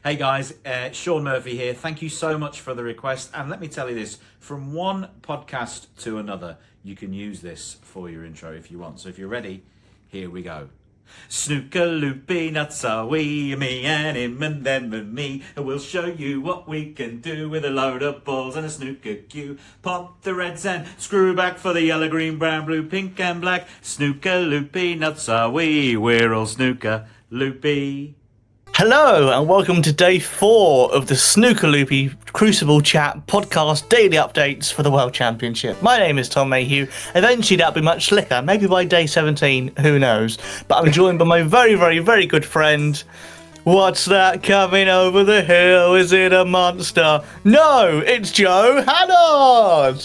Hey guys, Sean Murphy here. Thank you so much for the request. And let me tell you this, from one podcast to another, you can use this for your intro if you want. So if you're ready, here we go. Snooker Loopy, nuts are we, me and him and them and me. We'll show you what we can do with a load of balls and a snooker cue. Pop the reds and screw back for the yellow, green, brown, blue, pink and black. Snooker Loopy, nuts are we, we're all Snooker Loopy. Hello and welcome to day 4 of the Snooker Loopy Crucible Chat podcast daily updates for the World Championship. My name is Tom Mayhew. Eventually that'll be much slicker, maybe by day 17, who knows. But I'm joined by my very good friend. What's that coming over the hill? Is it a monster? No, it's Joe Hannard!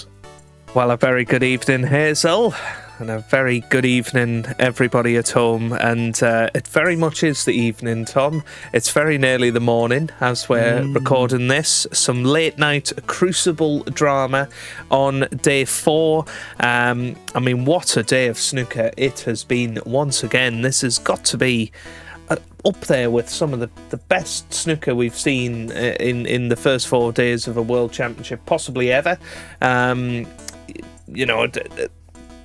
Well, a very good evening, Hazel. And a very good evening, everybody at home. And it very much is the evening, Tom. It's very nearly the morning as we're recording this. Some late night Crucible drama on day 4. I mean, what a day of snooker it has been once again. This has got to be up there with some of the best snooker we've seen in the first 4 days of a World Championship, possibly ever.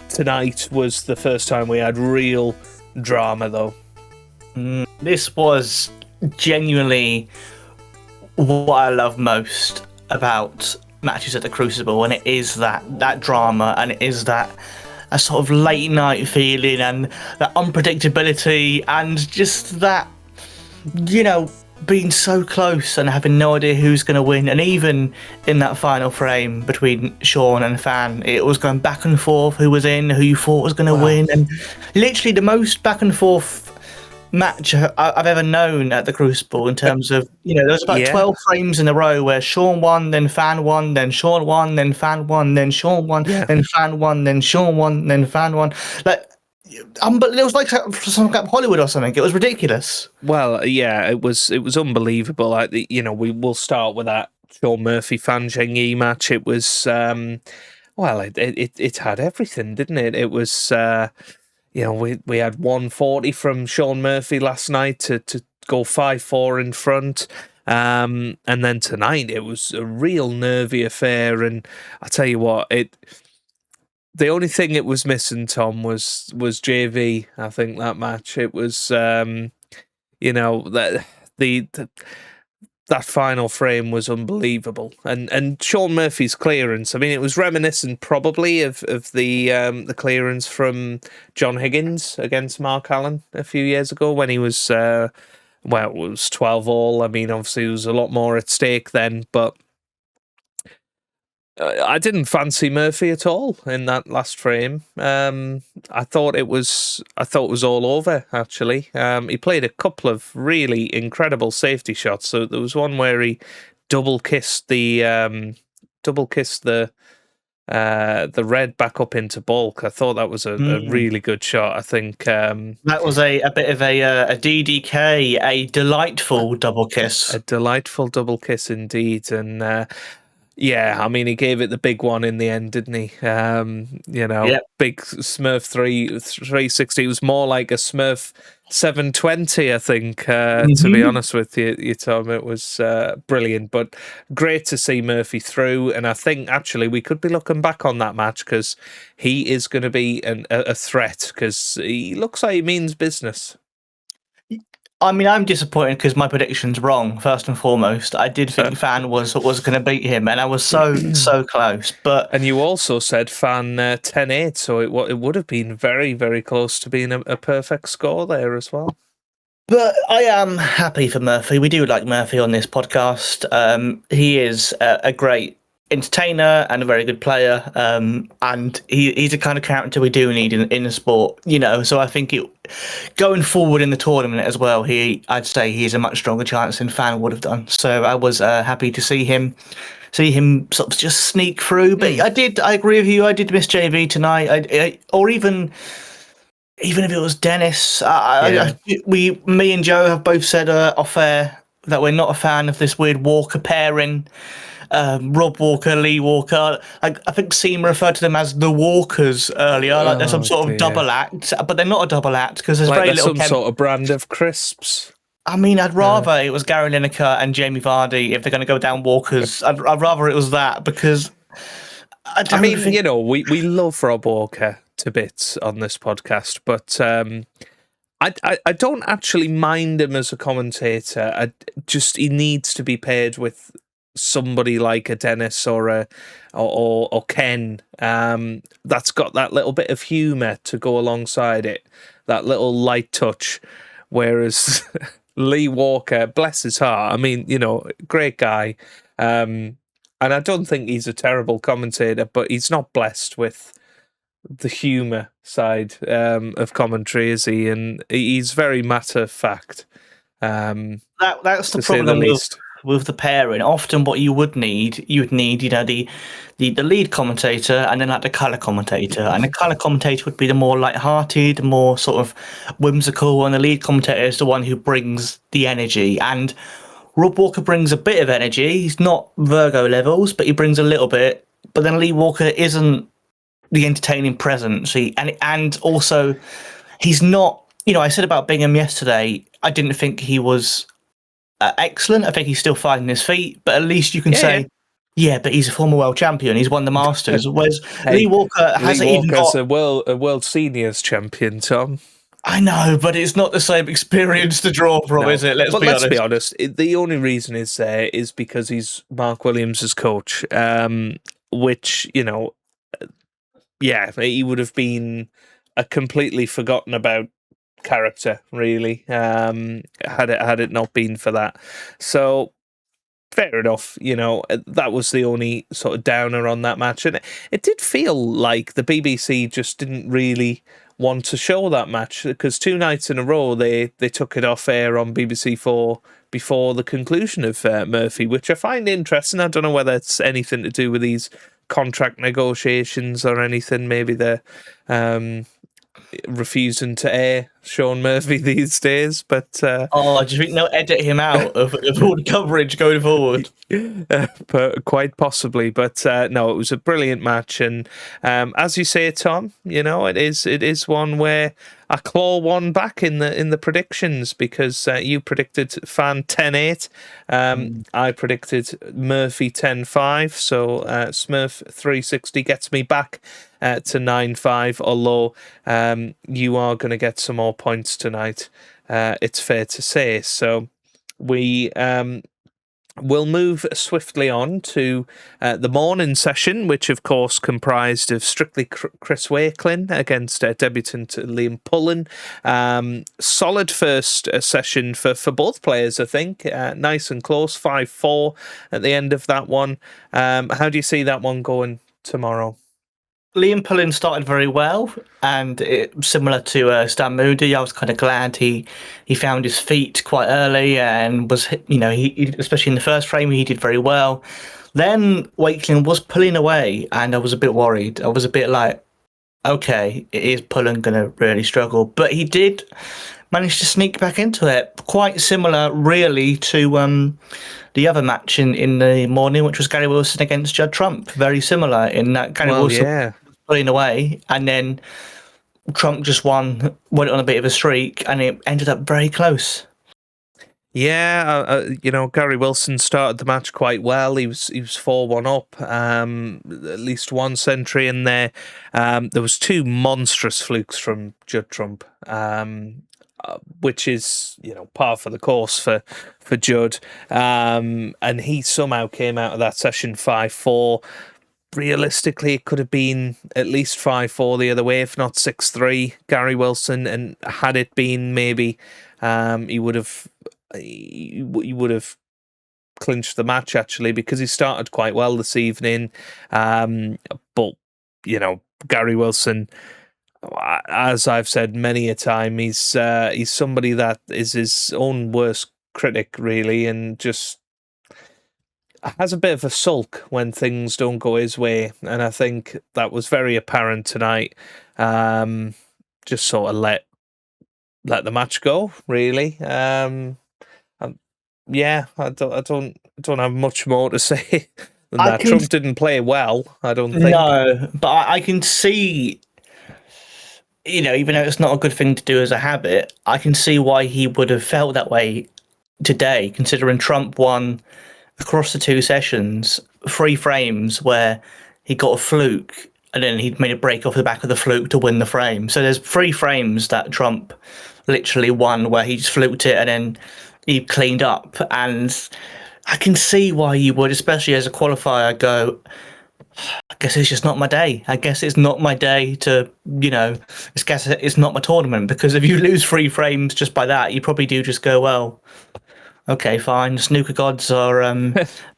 Tonight was the first time we had real drama, though. This was genuinely what I love most about matches at the Crucible, and it is that drama, and it is that a sort of late night feeling, and that unpredictability, and just that, being so close and having no idea who's going to win. And even in that final frame between Sean and Fan, it was going back and forth who was in, who you thought was going to win, and literally the most back and forth match I've ever known at the Crucible in terms of, there was about 12 frames in a row where Sean won, then Fan won, then Sean won, then Fan won, then Sean won, then Fan won, then Sean won, then Fan won. But it was like some kind of Hollywood or something. It was ridiculous. Well, yeah, it was unbelievable. We will start with that Sean Murphy Fan Zhengyi match. It was it had everything, didn't it? It was we had 140 from Sean Murphy last night to go 5-4 in front. And then tonight it was a real nervy affair, and I tell you what, the only thing it was missing, Tom, was JV. I think that match. It was, that final frame was unbelievable, and Sean Murphy's clearance. I mean, it was reminiscent probably of the clearance from John Higgins against Mark Allen a few years ago when he was it was 12-all. I mean, obviously there was a lot more at stake then, but I didn't fancy Murphy at all in that last frame. I thought it was all over, actually. He played a couple of really incredible safety shots. So there was one where he double kissed the red back up into bulk. I thought that was a really good shot. I think that was a bit of a DDK, a delightful double kiss. A delightful double kiss indeed, and. Yeah, I mean, he gave it the big one in the end, didn't he? Big Smurph 360. It was more like a Smurph 720, I think, to be honest with you, Tom. It was brilliant, but great to see Murphy through. And I think, actually, we could be looking back on that match because he is going to be a threat because he looks like he means business. I mean, I'm disappointed because my prediction's wrong, first and foremost. I did think Fan was going to beat him, and I was so close. And you also said Fan 10-8, so it would have been very, very close to being a perfect score there as well. But I am happy for Murphy. We do like Murphy on this podcast. He is a great entertainer and a very good player, and he's the kind of character we do need in the sport, so I think going forward in the tournament as well, I'd say he's a much stronger chance than Fan would have done. So I was happy to see him sort of just sneak through. But I agree with you, I did miss JV tonight, or even if it was Dennis. Me and Joe have both said off air that we're not a fan of this weird Walker pairing. Rob Walker, Lee Walker. I think Seema referred to them as the Walkers earlier. Like they're some sort of double act, but they're not a double act because there's very little. Some sort of brand of crisps. I mean, I'd rather it was Gary Lineker and Jamie Vardy if they're going to go down Walkers. I'd rather it was that because I don't mean, think... we love Rob Walker to bits on this podcast, but I don't actually mind him as a commentator. He needs to be paired with somebody like a Dennis or Ken that's got that little bit of humour to go alongside it, that little light touch. Whereas Lee Walker, bless his heart, I mean, great guy, and I don't think he's a terrible commentator, but he's not blessed with the humour side of commentary, is he? And he's very matter of fact. That's the to say the problem least. with the pairing. Often, what you would need, the lead commentator and then like the colour commentator. And the colour commentator would be the more light-hearted, more sort of whimsical, and the lead commentator is the one who brings the energy. And Rob Walker brings a bit of energy. He's not Virgo levels, but he brings a little bit. But then Lee Walker isn't the entertaining presence. And also, he's not. I said about Bingham yesterday, I didn't think he was excellent. I think he's still finding his feet, but at least you can say, yeah, but he's a former world champion. He's won the Masters. Whereas Lee Walker hasn't even got... a world seniors champion, Tom. I know, but it's not the same experience to draw from, is it? Let's be honest. The only reason is because he's Mark Williams' coach, which, he would have been a completely forgotten about character, really, had it not been for that. So fair enough, that was the only sort of downer on that match, and it did feel like the BBC just didn't really want to show that match, because 2 nights in a row they took it off air on BBC4 before the conclusion of Murphy, which I find interesting. I don't know whether it's anything to do with these contract negotiations or anything. Maybe they're refusing to air Sean Murphy these days, but do you think they'll edit him out of all the coverage going forward? But quite possibly. But no, it was a brilliant match, and as you say, Tom, it is one where I claw one back in the predictions, because you predicted Fan 10-8, I predicted Murphy 10-5, so Smurph 360 gets me back to 9-5, although you are going to get some more points tonight, it's fair to say. So we will move swiftly on to the morning session, which of course comprised of strictly Chris Wakelin against debutant Liam Pullen. Solid first session for both players, I think. Nice and close, 5-4 at the end of that one. How do you see that one going tomorrow? Liam Pullen started very well, and similar to Stan Moody, I was kind of glad he found his feet quite early, and was, he especially in the first frame, he did very well. Then Wakelin was pulling away, and I was a bit worried. I was a bit like, okay, is Pullen going to really struggle? But he did manage to sneak back into it. Quite similar, really, to the other match in the morning, which was Gary Wilson against Judd Trump. Very similar in that Gary Wilson was pulling away, and then Trump just went on a bit of a streak, and it ended up very close. Yeah, Gary Wilson started the match quite well. He was 4-1 up, at least one century in there. There was 2 monstrous flukes from Judd Trump, which is, par for the course for Judd. And he somehow came out of that session 5-4. Realistically, it could have been at least 5-4 the other way, if not 6-3, Gary Wilson. And had it been maybe, he would have clinched the match, actually, because he started quite well this evening. But, Gary Wilson, as I've said many a time, he's somebody that is his own worst critic, really, and just has a bit of a sulk when things don't go his way. And I think that was very apparent tonight. Just sort of let the match go, really. I don't have much more to say than that. Trump didn't play well, I don't think. No, but I can see, even though it's not a good thing to do as a habit, I can see why he would have felt that way today, considering Trump won across the 2 sessions 3 frames where he got a fluke and then he made a break off the back of the fluke to win the frame. So there's 3 frames that Trump literally won where he just fluked it and then he cleaned up. And I can see why you would, especially as a qualifier, go, I guess it's just not my day. I guess it's not my day to, it's not my tournament. Because if you lose 3 frames just by that, you probably do just go, well, okay, fine. Snooker gods are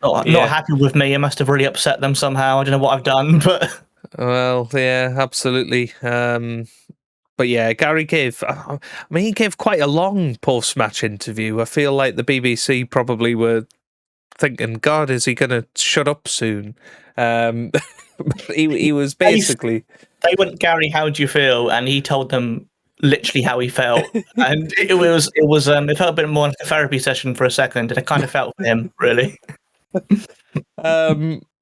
not happy with me. I must have really upset them somehow. I don't know what I've done, but... Well, yeah, absolutely. But yeah, Gary he gave quite a long post-match interview. I feel like the BBC probably were thinking, God, is he going to shut up soon? He was basically... They went, Gary, how do you feel? And he told them literally how he felt. And it felt a bit more like a therapy session for a second, and I kind of felt for him, really.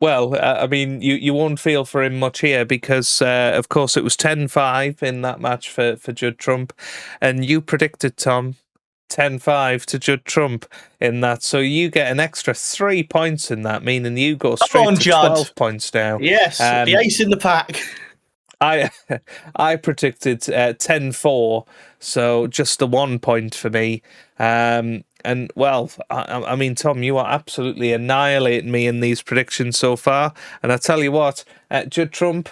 You won't feel for him much here because, of course, it was 10-5 in that match for Judd Trump, and you predicted, Tom, 10-5 to Judd Trump in that, so you get an extra 3 points in that, meaning you go straight to 12 points now. Yes, the ace in the pack. I predicted 10-4, so just the 1 point for me. And well, I mean, Tom, you are absolutely annihilating me in these predictions so far. And I tell you what, Judd Trump,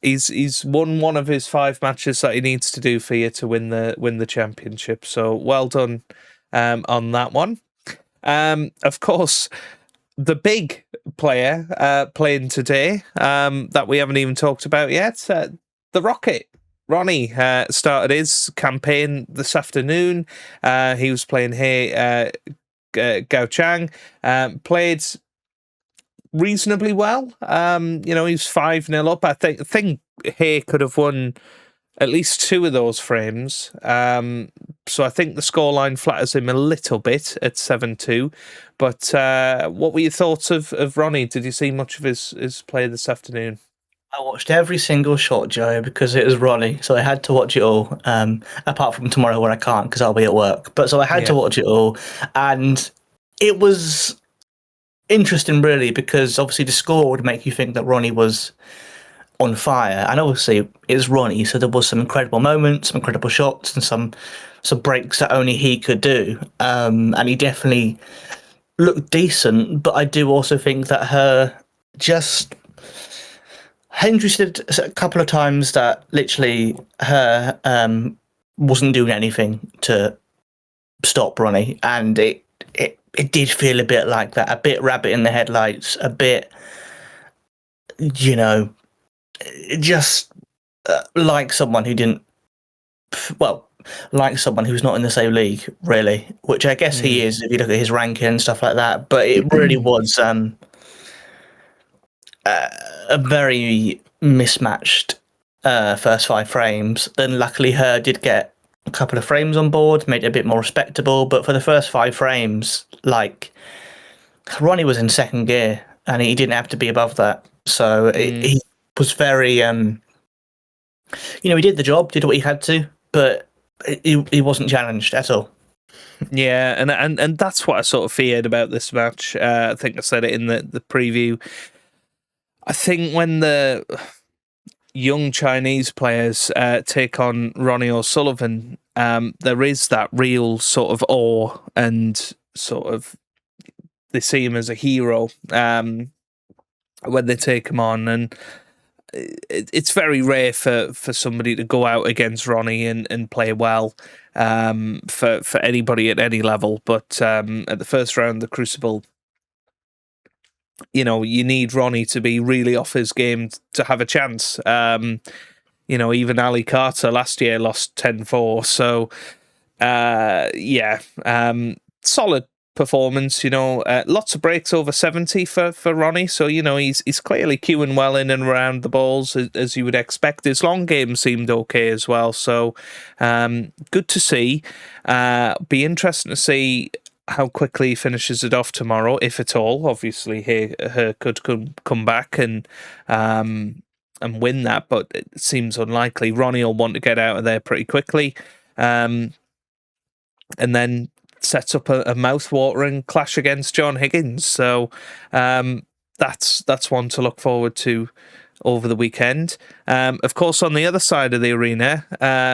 he's won one of his 5 matches that he needs to do for you to win the championship. So well done on that one. Of course, the big player playing today that we haven't even talked about yet, the Rocket. Ronnie started his campaign this afternoon. He was playing Gao Chang, played reasonably well. He was 5-0 up. I think Hay could have won at least 2 of those frames. So I think the scoreline flatters him a little bit at 7-2. But what were your thoughts of Ronnie? Did you see much of his play this afternoon? I watched every single shot, Joe, because it was Ronnie, so I had to watch it all, apart from tomorrow where I can't because I'll be at work. But so I had to watch it all, and it was interesting, really, because obviously the score would make you think that Ronnie was on fire, and obviously it's Ronnie, so there was some incredible moments, some incredible shots, and some breaks that only he could do, and he definitely looked decent, but I do also think that Hendry said a couple of times that literally her wasn't doing anything to stop Ronnie, and it did feel a bit like that, a bit rabbit in the headlights, a bit, just like someone who didn't, like someone who's not in the same league, really, which I guess he is if you look at his ranking and stuff like that, but it really was a very mismatched first 5 frames. Then luckily her did get a couple of frames on board, made it a bit more respectable, but for the first 5 frames, Ronnie was in second gear and he didn't have to be above that. So he was very, he did the job, did what he had to, but he wasn't challenged at all. Yeah, and that's what I sort of feared about this match. I think I said it in the preview. I think when the young Chinese players take on Ronnie O'Sullivan, there is that real sort of awe and sort of they see him as a hero when they take him on. And it's very rare for somebody to go out against Ronnie and play well for anybody at any level. But at the first round, the Crucible, you need Ronnie to be really off his game to have a chance. Even Ali Carter last year lost 10-4. So, solid performance. Lots of breaks over 70 for Ronnie. So, he's clearly queuing well in and around the balls as you would expect. His long game seemed okay as well. So, good to see. Be interesting to see how quickly he finishes it off tomorrow, if at all. Obviously, he could come back and win that, but it seems unlikely. Ronnie will want to get out of there pretty quickly, and then sets up a mouth-watering clash against John Higgins. So that's one to look forward to over the weekend. Of course, on the other side of the arena,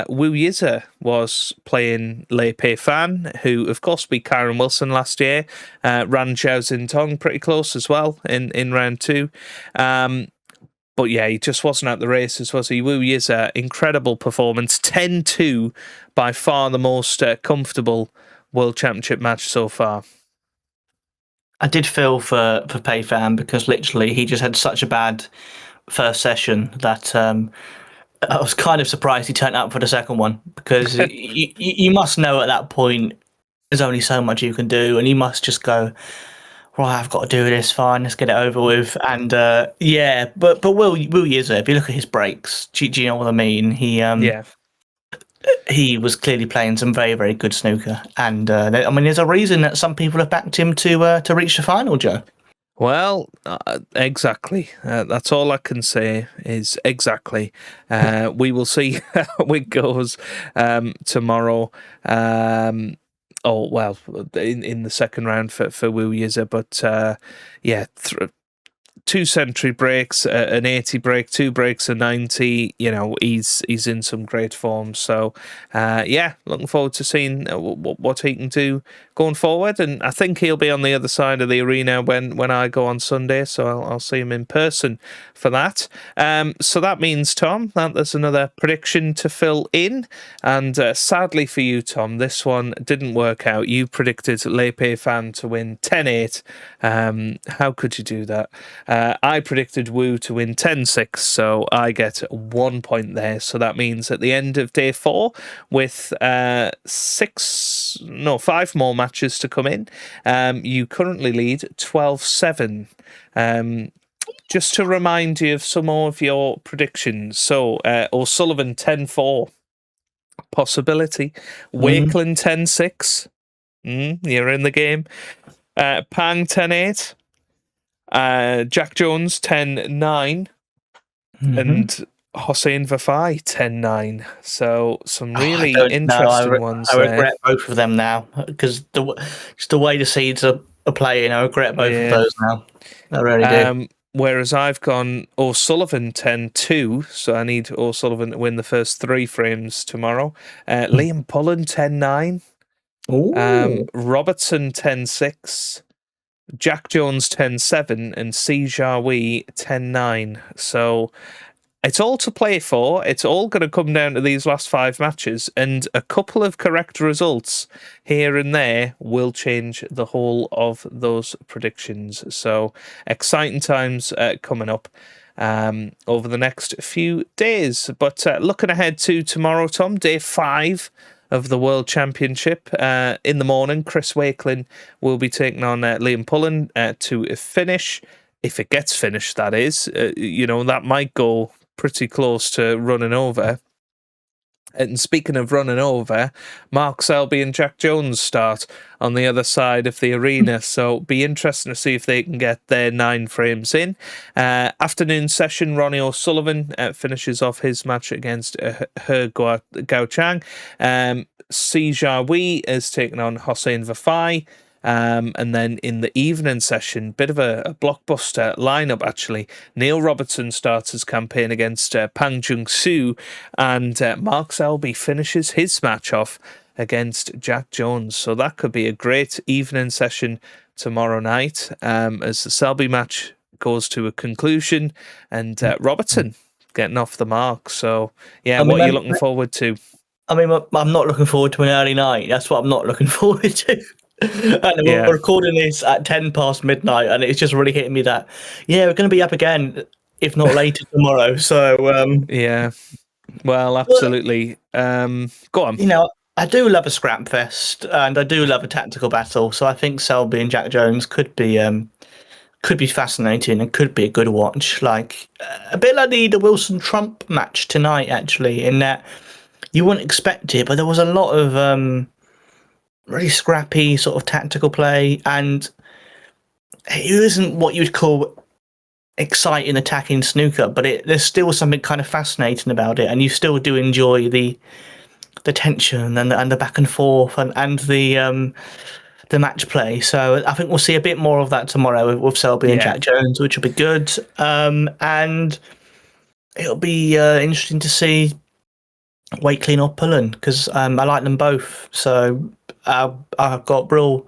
Wu Yiza was playing Lei Pei Fan, who, of course, beat Kyron Wilson last year. Ran Zhao Xintong pretty close as well in round 2. But yeah, he just wasn't at the races, was he? Wu Yiza, incredible performance. 10-2, by far the most comfortable World Championship match so far. I did feel for Pei Fan because literally he just had such a bad first session that I was kind of surprised he turned up for the second one, because you must know at that point there's only so much you can do, and you must just go, right, I've got to do this, fine, let's get it over with. And yeah, but Will Yiza, if you look at his breaks, do you know what I mean? He was clearly playing some very, very good snooker, and I mean, there's a reason that some people have backed him to reach the final, Joe. Well, exactly. That's all I can say is exactly. We will see how it goes tomorrow. In the second round for Wu Yiza, but yeah, 2 century breaks, an 80 break, 2 breaks, a 90. You know, he's in some great form. So yeah, looking forward to seeing what he can do going forward. And I think he'll be on the other side of the arena when I go on Sunday. So I'll see him in person for that. So that means, Tom, that there's another prediction to fill in. And sadly for you, Tom, this one didn't work out. You predicted Lei Pei Fan to win 10-8. How could you do that? I predicted Wu to win 10-6, so I get 1 point there. So that means at the end of day 4, with 5 more matches to come in, you currently lead 12-7. Just to remind you of some more of your predictions. So O'Sullivan 10-4, possibility. Wakeland 10-6. You're in the game. Pang 10-8. Jack Jones 10-9, and Hossein Vafai 10-9. So some really interesting ones. I regret both of them now, because just the way the seeds are playing, I regret both of those now. I really do. Whereas I've gone O'Sullivan 10-2, so I need O'Sullivan to win the first 3 frames tomorrow. Liam Pullen 10-9. Robertson 10-6. Jack Jones 10-7 and Si Jiahui 10-9. So it's all to play for. It's all going to come down to these last 5 matches, and a couple of correct results here and there will change the whole of those predictions. So exciting times coming up over the next few days. But looking ahead to tomorrow, Tom, day 5 of the World Championship. In the morning, Chris Wakelin will be taking on Liam Pullen to finish. If it gets finished, that is. That might go pretty close to running over. And speaking of running over, Mark Selby and Jack Jones start on the other side of the arena. So be interesting to see if they can get their 9 frames in. Afternoon session, Ronnie O'Sullivan finishes off his match against He Gao Chang. Si Jiahui is taking on Hossein Vafai. And then in the evening session, bit of a blockbuster lineup actually. Neil Robertson starts his campaign against Pang Jung-soo, and Mark Selby finishes his match off against Jack Jones. So that could be a great evening session tomorrow night as the Selby match goes to a conclusion, and Robertson getting off the mark. So yeah, what are you looking forward to? I mean, I'm not looking forward to an early night. That's what I'm not looking forward to. And we're recording this at 10 past midnight, and it's just really hitting me that we're going to be up again, if not later tomorrow. So yeah, well, absolutely. Go on. I do love a scrap fest, and I do love a tactical battle. So I think Selby and Jack Jones could be fascinating and could be a good watch, like a bit like the Wilson Trump match tonight, actually, in that you wouldn't expect it, but there was a lot of really scrappy sort of tactical play, and it isn't what you'd call exciting attacking snooker, but there's still something kind of fascinating about it, and you still do enjoy the tension and the back and forth and the match play. So I think we'll see a bit more of that tomorrow with Selby and Yeah. Jack Jones, which will be good. And it'll be interesting to see Wakeley or Pullen, because I like them both. So I've got real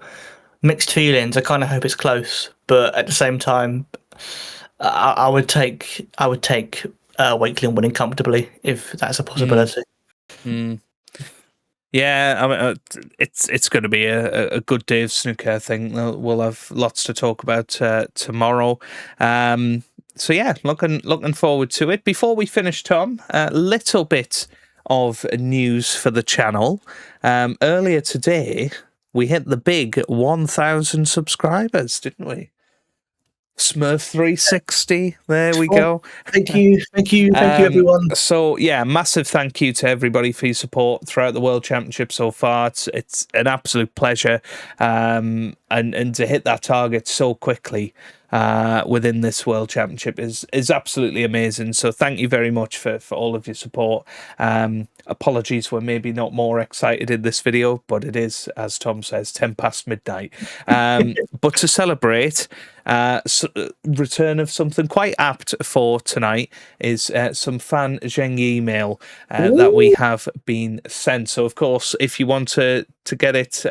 mixed feelings. I kind of hope it's close, but at the same time, I would take Wakeley winning comfortably if that's a possibility. Yeah, I mean, it's going to be a good day of snooker. I think we'll have lots to talk about tomorrow. So yeah, looking forward to it. Before we finish, Tom, a little bit of news for the channel. Earlier today, we hit the big 1,000 subscribers, didn't we? Smurph 360. There we go. Thank you, everyone. So yeah, massive thank you to everybody for your support throughout the World Championship so far. It's an absolute pleasure, and to hit that target so quickly within this World Championship is absolutely amazing. So thank you very much for all of your support. Apologies, we're maybe not more excited in this video, but it is, as Tom says, 10 past midnight. But to celebrate, return of something quite apt for tonight is some fan Zheng email that we have been sent. So, of course, if you want to get it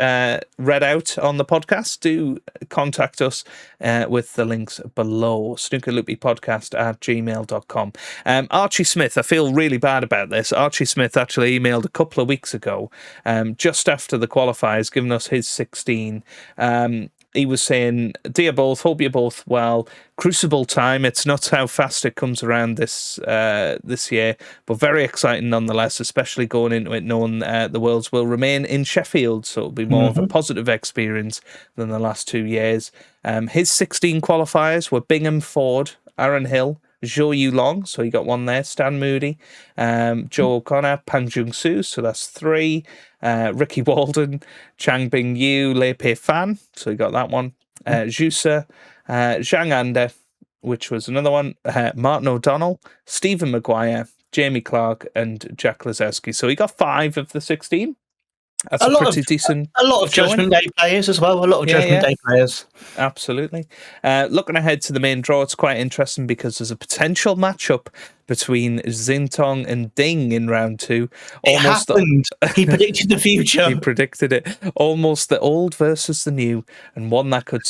read out on the podcast, do contact us with the links below. snookerloopypodcast@gmail.com. Archie Smith, I feel really bad about this. Archie Smith actually emailed a couple of weeks ago, just after the qualifiers, giving us his 16. He was saying, "Dear both, hope you're both well. Crucible time. It's nuts how fast it comes around this year, but very exciting nonetheless, especially going into it knowing the Worlds will remain in Sheffield, so it'll be more of a positive experience than the last 2 years." His 16 qualifiers were Bingham, Ford, Aaron Hill, Zhou Yulong, so he got one there, Stan Moody, Joe O'Connor, Pang Jung Soo, so that's 3, Ricky Walden, Chang Bing Yu, Lei Pei Fan, so he got that one, Jusa, Zhang Anda, which was another one, Martin O'Donnell, Stephen Maguire, Jamie Clark, and Jack Lazowski. So he got 5 of the 16. That's a pretty decent. A lot of Judgment Day players as well. Day players. Absolutely. Looking ahead to the main draw, it's quite interesting because there's a potential matchup between Xingtong and Ding in round 2. Almost happened. He predicted the future. He predicted it. Almost the old versus the new, and one that could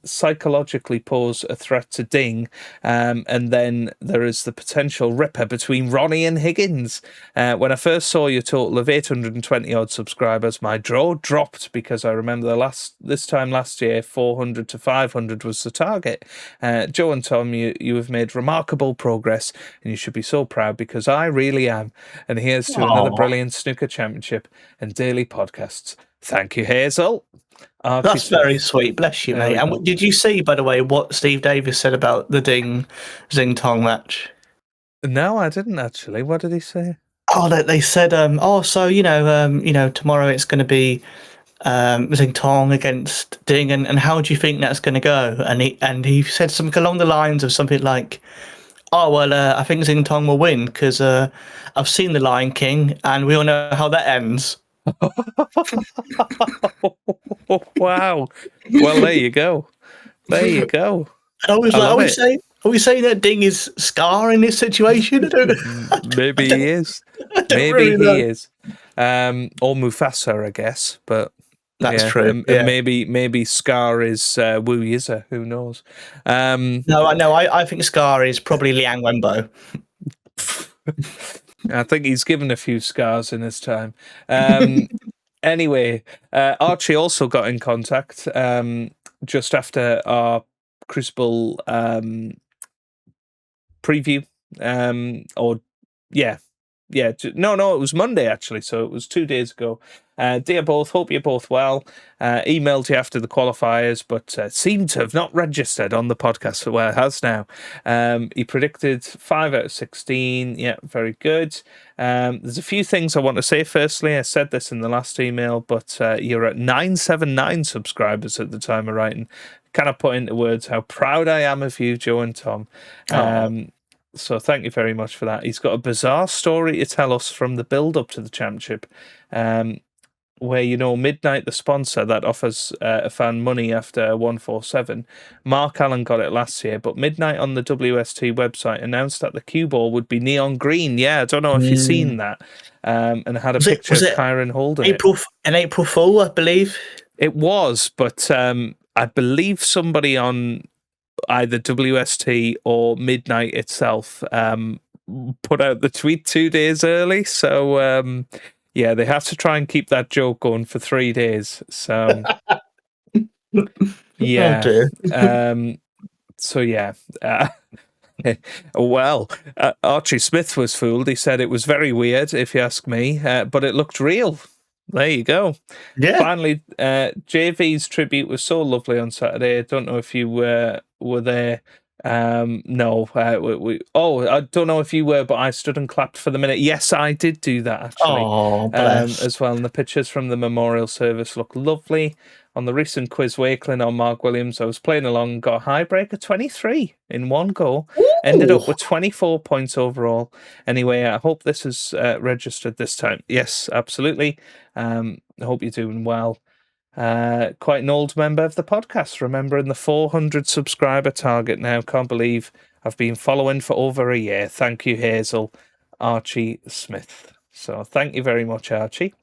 psychologically pose a threat to Ding. And then there is the potential ripper between Ronnie and Higgins. When I first saw your total of 820 odd subscribers, my draw dropped because I remember this time last year, 400 to 500 was the target. Joe and Tom, you have made remarkable progress, and you should be so proud because I really am. And here's to another brilliant snooker championship and daily podcasts. Thank you, Hazel. That's very sweet. Bless you, mate. And did you see, by the way, what Steve Davis said about the Ding Xingtong match? No, I didn't actually. What did he say? Oh, they said, so tomorrow it's going to be Xingtong against Ding, and how do you think that's going to go? And he said something along the lines of something like, "Oh well, I think Xingtong will win because I've seen The Lion King, and we all know how that ends." Wow! Well, there you go. There you go. And I was are we saying that Ding is Scar in this situation? Maybe he is. Maybe he is. Or Mufasa, I guess. But that's true. And maybe Scar is Wu Yiza. Who knows? No, I think Scar is probably Liang Wenbo. I think he's given a few scars in his time. Anyway, Archie also got in contact just after our Crucible preview. No, it was Monday actually, so it was 2 days ago. Dear both, hope you're both well. Emailed you after the qualifiers, but seemed to have not registered on the podcast. Well, it has now. He predicted 5 out of 16. Yeah, very good. There's a few things I want to say. Firstly, I said this in the last email, but you're at 979 subscribers at the time of writing. Kind of put into words how proud I am of you, Joe and Tom. So thank you very much for that. He's got a bizarre story to tell us from the build-up to the championship, where, you know, Midnight, the sponsor that offers a fan money after 147, Mark Allen got it last year, but Midnight on the WST website announced that the cue ball would be neon green. Yeah, I don't know if you've seen that, and had a picture of Kyron holding it. An April Fool, I believe. It was, but I believe somebody on either WST or Midnight itself put out the tweet 2 days early, so yeah, they have to try and keep that joke going for 3 days. So yeah, so yeah. Well, Archie Smith was fooled. He said it was very weird, if you ask me, but it looked real. There you go. Yeah. Finally, JV's tribute was so lovely on Saturday. I don't know if you were there. No, I don't know if you were, but I stood and clapped for the minute. Yes, I did do that actually. Oh, bless. As well. And the pictures from the memorial service look lovely. On the recent quiz Wakeling on Mark Williams, I was playing along, got a high break of 23 in one go. Ooh. Ended up with 24 points overall. Anyway, I hope this is registered this time. Yes, absolutely. I hope you're doing well. Quite an old member of the podcast, remembering the 400 subscriber target now. Can't believe I've been following for over a year. Thank you, Hazel. Archie Smith. So thank you very much, Archie.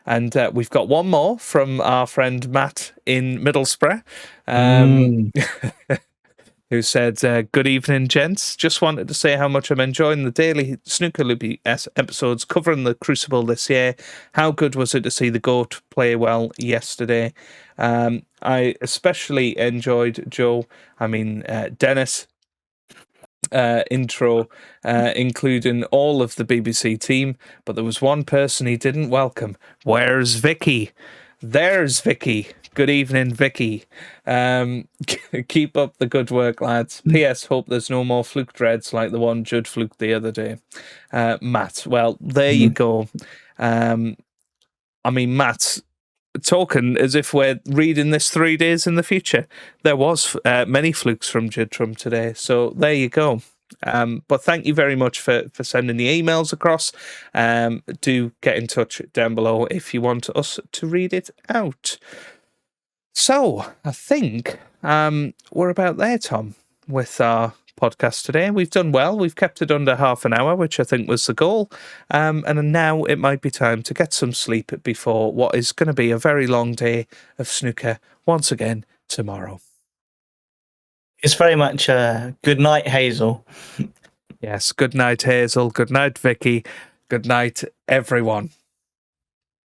And we've got one more from our friend Matt in Middlesbrough, who said, good evening, gents. Just wanted to say how much I'm enjoying the daily Snooker Loopy episodes covering the Crucible this year. How good was it to see the GOAT play well yesterday? I especially enjoyed Dennis intro, including all of the BBC team, but there was one person he didn't welcome. Where's Vicky? There's Vicky. Good evening, Vicky. Keep up the good work, lads. P.S. Hope there's no more fluke dreads like the one Judd fluked the other day. Matt, well, there you go. Matt's talking as if we're reading this 3 days in the future. There was many flukes from Judd today, so there you go. But thank you very much for sending the emails across. Do get in touch down below if you want us to read it out. So I think we're about there, Tom, with our podcast today. We've done well. We've kept it under half an hour, which I think was the goal. And now it might be time to get some sleep before what is going to be a very long day of snooker once again tomorrow. It's very much good night, Hazel. Yes, good night, Hazel. Good night, Vicky. Good night, everyone.